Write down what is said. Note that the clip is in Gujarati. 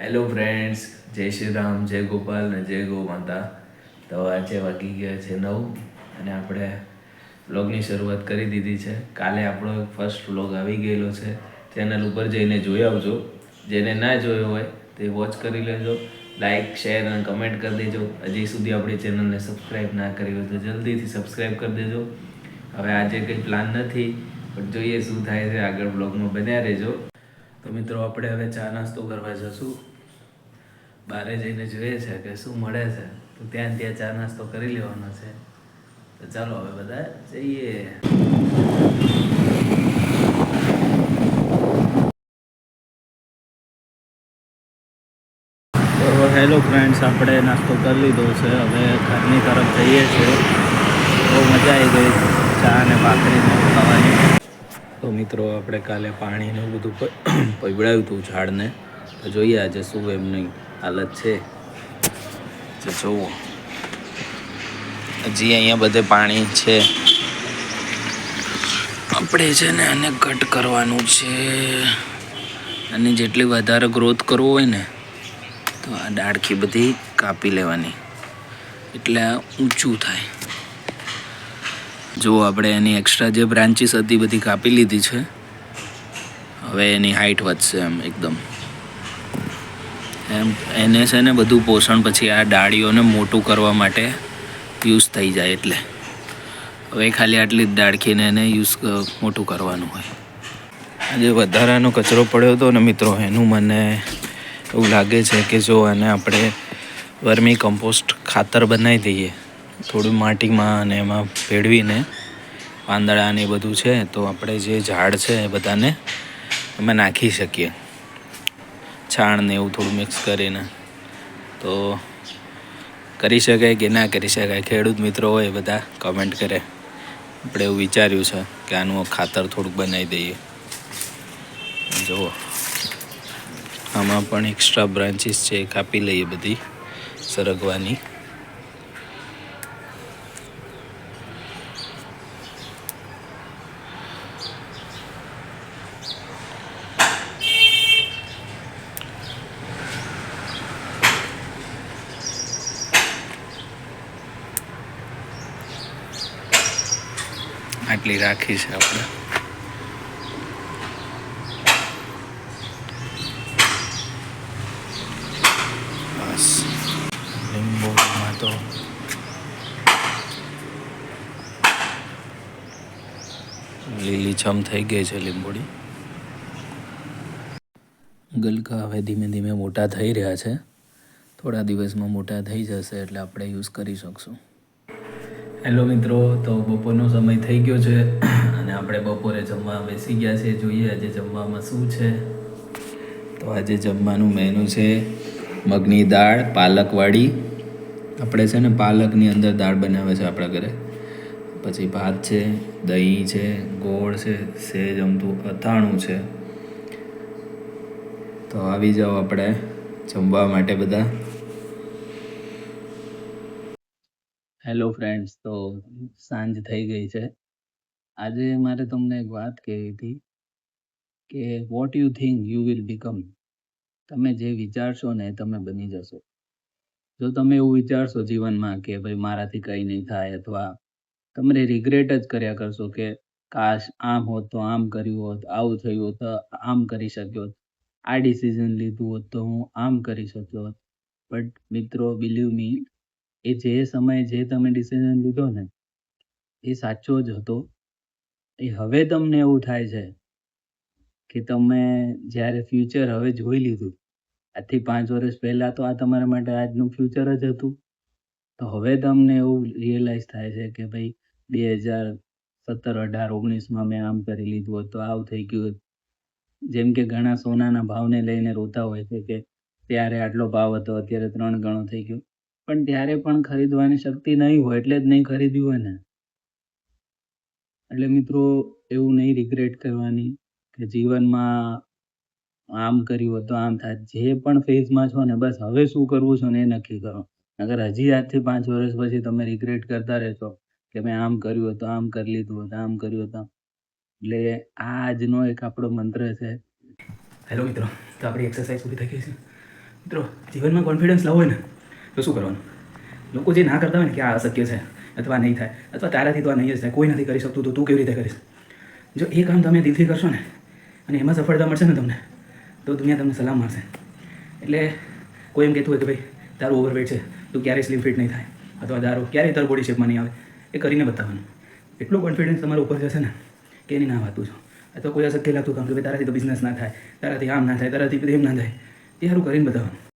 હેલો ફ્રેન્ડ્સ, જય શ્રી રામ, જય ગોપાલ ને જય ગૌ માતા. તો આજે વાગી ગયા છે 9 અને આપણે વ્લોગની શરૂઆત કરી દીધી છે. કાલે આપણો ફર્સ્ટ વ્લોગ આવી ગયેલો છે. ચેનલ ઉપર જઈને જોઈ આવજો. જેને ના જોયો હોય તે વોચ કરી લેજો. લાઇક, શેર અને કમેન્ટ કરી દેજો. હજી સુધી આપણી ચેનલને સબસ્ક્રાઈબ ના કરી હોય તો જલ્દીથી સબસ્ક્રાઈબ કરી દેજો. હવે આજે કંઈ પ્લાન નથી, પણ જોઈએ શું થાય છે. આગળ વ્લોગમાં બન્યા રહેજો. તો મિત્રો, આપણે હવે ચા નાસ્તો કરવા જશું. બહારે જઈને જોઈએ છે કે શું મળે છે, તો ત્યાં ચા નાસ્તો કરી લેવાનો છે. તો ચાલો હવે બધા જઈએ. તો હેલો ફ્રેન્ડ્સ, આપણે નાસ્તો કરી લીધો છે. હવે ઘરની તરફ જઈએ છીએ. બહુ મજા આવી ગઈ ચા અને ભાખરીને ખાવાની. તો મિત્રો, આપણે કાલે પાણીને બધું પીવડાવ્યું હતું ઝાડને. તો જોઈએ આજે શું એમની હાલત છે. તો જોવો, હજી અહીંયા બધે પાણી છે. આપણે છે ને આને કટ કરવાનું છે. અને જેટલી વધારે ગ્રોથ કરવો હોય ને, તો આ ડાળખી બધી કાપી લેવાની, એટલે આ ઊંચું થાય. જો આપણે એની એક્સ્ટ્રા જે બ્રાન્ચીસ હતી બધી કાપી લીધી છે. હવે એની હાઈટ વધશે એમ એકદમ. એમ એને છે ને બધું પોષણ પછી આ ડાળીઓને મોટું કરવા માટે યુઝ થઈ જાય. એટલે હવે ખાલી આટલી જ ડાળખીને એને મોટું કરવાનું હોય. આજે વધારાનો કચરો પડ્યો હતો ને મિત્રો, એનું મને એવું લાગે છે કે જો આને આપણે વર્મી કમ્પોસ્ટ ખાતર બનાવી દઈએ થોડું માટીમાં અને એમાં ભેળવીને, પાંદડા ને એ બધું છે, તો આપણે જે ઝાડ છે એ બધાને એમાં નાખી શકીએ. છાણ ને એવું થોડું મિક્સ કરીને. તો કરી શકાય કે ના કરી શકાય, ખેડૂત મિત્રો હોય બધા કમેન્ટ કરે. આપણે એવું વિચાર્યું છે કે આનું ખાતર થોડુંક બનાવી દઈએ. જુઓ, આમાં પણ એક્સ્ટ્રા બ્રાન્ચીસ છે એ કાપી લઈએ બધી સરગવાની. આટલી રાખી છે આપણે. બસ, લીંબુમાં તો લીલીછમ થઈ ગઈ છે લીંબોડી. ગલકા હવે ધીમે ધીમે મોટા થઈ રહ્યા છે. થોડા દિવસમાં મોટા થઈ જશે એટલે આપણે યુઝ કરી શકશું. હેલો મિત્રો, તો બપોરનો સમય થઈ ગયો છે અને આપણે બપોરે જમવા બેસી ગયા છે. જોઈએ આજે જમવામાં શું છે. તો આજે જમવાનું મેનુ છે મગની દાળ પાલકવાળી. આપણે છે ને પાલકની અંદર દાળ બનાવે છે આપણા ઘરે. પછી ભાત છે, દહીં છે, ગોળ છે, સેજ અમથું અથાણું છે. તો આવી જાઓ આપણે જમવા માટે બધા. હેલો ફ્રેન્ડ્સ, તો સાંજ થઈ ગઈ છે. આજે મારે તમને એક વાત કહેવી હતી કે what you think you will become. તમે જે વિચારશો ને એ તમે બની જશો. જો તમે એવું વિચારશો જીવનમાં કે ભાઈ મારાથી કંઈ નહીં થાય, અથવા તમે રિગ્રેટ જ કર્યા કરશો કે કાશ આમ હોત તો આમ કર્યું હોત, આવું થયું હોત તો આમ કરી શક્યો હોત, આ ડિસિઝન લીધું હોત તો હું આમ કરી શક્યો હોત. બટ મિત્રો, બિલીવ મી, એ જે સમયે જે તમે ડિસિઝન લીધો ને એ સાચો જ હતો. એ હવે તમને એવું થાય છે કે તમે જ્યારે ફ્યુચર હવે જોઈ લીધું, આજથી 5 વર્ષ પહેલાં તો આ તમારા માટે આજનું ફ્યુચર જ હતું. તો હવે તમને એવું રિયલાઇઝ થાય છે કે ભાઈ 2017, 18, 19માં મેં આમ કરી લીધું હોત તો આવું થઈ ગયું હોત. જેમ કે ઘણા સોનાના ભાવને લઈને રોતા હોય છે કે ત્યારે આટલો ભાવ હતો, અત્યારે 3 ગણો થઈ ગયો. પણ ત્યારે પણ ખરીદવાની શક્તિ નહીં હોય એટલે જ નહીં ખરીદ્યું હોય ને. એટલે મિત્રો, એવું નહીં રિગ્રેટ કરવાની કે જીવનમાં આમ કર્યું હોત તો આમ થાય. જે પણ ફેઝમાં છો ને, બસ હવે શું કરવું છે ને એ નક્કી કરો. અગર હજી આજથી 5 વર્ષ પછી તમે રિગ્રેટ કરતા રહેશો કે મેં આમ કર્યું હતું, આમ કરી લીધું હતું, આમ કર્યું હતું. એટલે આ આજનો એક આપણો મંત્ર છે. હેલો મિત્રો, તો આપણી એક્સરસાઇઝ પૂરી થઈ ગઈ છે. મિત્રો જીવનમાં કોન્ફિડન્સ લાવવો હોય ને તો શું કરવાનું? લોકો જે ના કરતા હોય ને કે આ અશક્ય છે અથવા નહીં થાય અથવા તારાથી તો આ નહીં જ થાય, કોઈ નથી કરી શકતું તો તું કેવી રીતે કરીશ, જો એ કામ તમે દિલથી કરશો ને અને એમાં સફળતા મળશે ને તમને, તો દુનિયા તમને સલામ મારશે. એટલે કોઈ એમ કહેતું હોય કે ભાઈ તારું ઓવરવેટ છે, તું ક્યારેય સ્લિમ ફિટ નહીં થાય, અથવા તારું ક્યારેય તારું બોડી શેપમાં નહીં આવે, એ કરીને બતાવવાનું. એટલો કોન્ફિડન્સ તમારા ઉપર જશે ને કે એની ના વાતું છો. અથવા કોઈ અશક્ય લાગતું કામ કે ભાઈ તારાથી તો બિઝનેસ ના થાય, તારાથી આમ ના થાય, તારાથી તેમ ના થાય, એ સારું કરીને બતાવવાનું.